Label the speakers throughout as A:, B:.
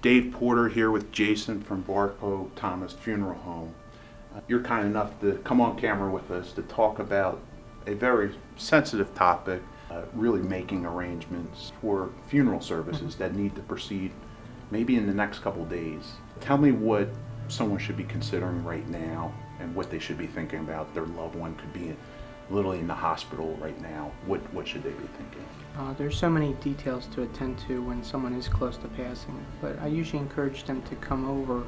A: Dave Porter here with Jason from Varcoe Thomas Funeral Home. You're kind enough to come on camera with us to talk about a very sensitive topic, really making arrangements for funeral services that need to proceed maybe in the next couple days. Tell me what someone should be considering right now and what they should be thinking about. Their loved one could be literally in the hospital right now. What should they be thinking?
B: There's so many details to attend to when someone is close to passing, but I usually encourage them to come over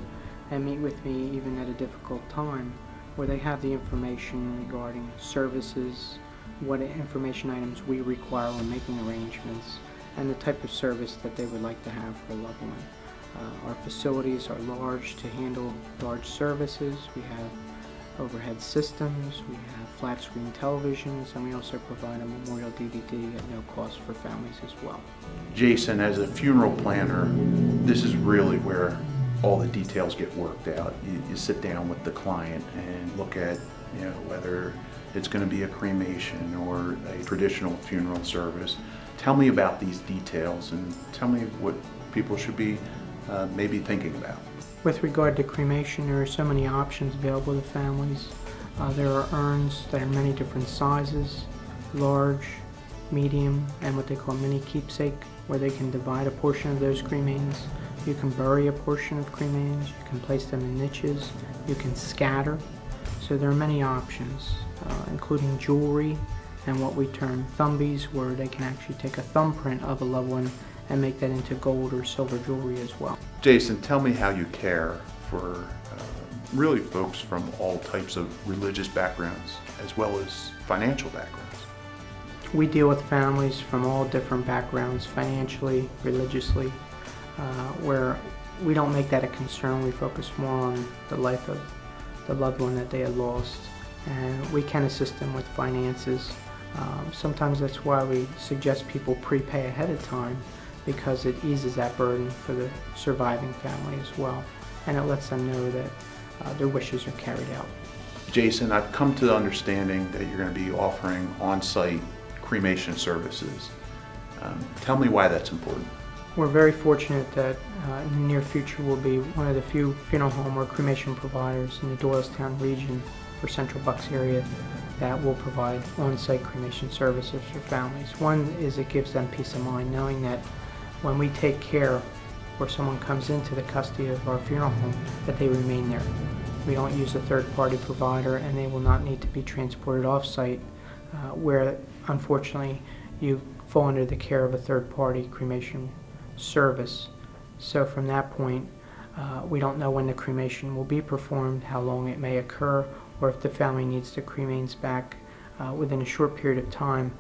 B: and meet with me even at a difficult time, where they have the information regarding services, what information items we require when making arrangements, and the type of service that they would like to have for a loved one. Our facilities are large to handle large services. We have overhead systems, we have flat screen televisions, and we also provide a memorial DVD at no cost for families as well.
A: Jason, as a funeral planner, this is really where all the details get worked out. You sit down with the client and look at whether it's going to be a cremation or a traditional funeral service. Tell me about these details and tell me what people should be maybe thinking about.
B: With regard to cremation, there are so many options available to families. There are urns that are many different sizes, large, medium, and what they call mini keepsake, where they can divide a portion of those cremains. You can bury a portion of cremains, you can place them in niches, you can scatter. So there are many options, including jewelry and what we term thumbies, where they can actually take a thumbprint of a loved one and make that into gold or silver jewelry as well.
A: Jason, tell me how you care for really folks from all types of religious backgrounds as well as financial backgrounds.
B: We deal with families from all different backgrounds, financially, religiously, where we don't make that a concern. We focus more on the life of the loved one that they had lost, and we can assist them with finances. Sometimes that's why we suggest people prepay ahead of time, because it eases that burden for the surviving family as well, and it lets them know that their wishes are carried out.
A: Jason, I've come to the understanding that you're going to be offering on-site cremation services. Tell me why that's important.
B: We're very fortunate that in the near future we'll be one of the few funeral home or cremation providers in the Doylestown region or Central Bucks area that will provide on-site cremation services for families. One is it gives them peace of mind knowing that when we take care or someone comes into the custody of our funeral home, that they remain there. We don't use a third-party provider, and they will not need to be transported off-site, where unfortunately you fall under the care of a third-party cremation service. So from that point, we don't know when the cremation will be performed, how long it may occur, or if the family needs the cremains back within a short period of time,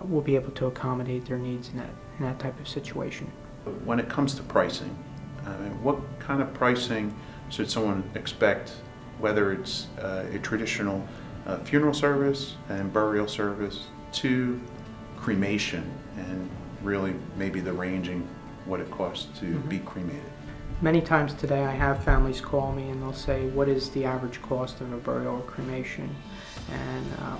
B: we'll be able to accommodate their needs in that type of situation.
A: When it comes to pricing, what kind of pricing should someone expect, whether it's a traditional funeral service and burial service to cremation, and really maybe the ranging what it costs to be cremated?
B: Many times today I have families call me and they'll say, what is the average cost of a burial or cremation? And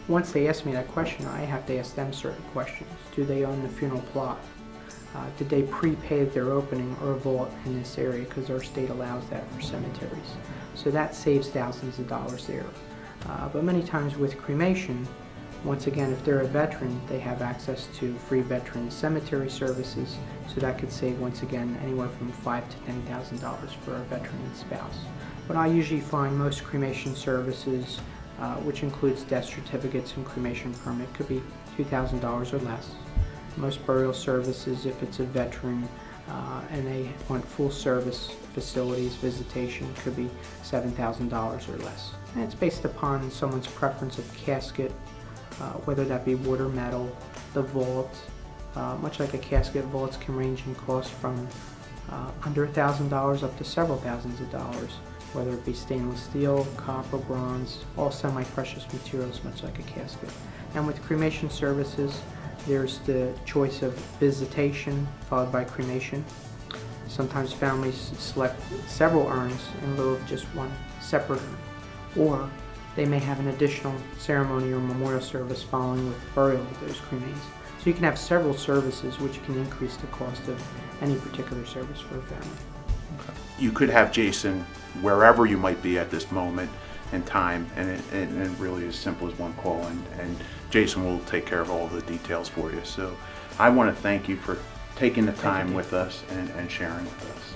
B: once they ask me that question, I have to ask them certain questions. Do they own the funeral plot? Did they prepay their opening or vault in this area, because our state allows that for cemeteries? So that saves thousands of dollars there. But many times with cremation, once again, if they're a veteran, they have access to free veteran cemetery services, so that could save, once again, anywhere from $5,000 to $10,000 for a veteran and spouse. But I usually find most cremation services, which includes death certificates and cremation permit, could be $2,000 or less. Most burial services, if it's a veteran and they want full service facilities, visitation, could be $7,000 or less. And it's based upon someone's preference of casket, whether that be wood or metal, the vault. Much like a casket, vaults can range in cost from under $1,000 up to several thousands of dollars, whether it be stainless steel, copper, bronze, all semi-precious materials, much like a casket. And with cremation services, there's the choice of visitation followed by cremation. Sometimes families select several urns in lieu of just one separate urn, or they may have an additional ceremony or memorial service following with burial of those cremains. So you can have several services which can increase the cost of any particular service for a family.
A: You could have Jason wherever you might be at this moment in time, and it really is simple as one call, and Jason will take care of all the details for you. So I want to thank you for taking the time with us and sharing with us.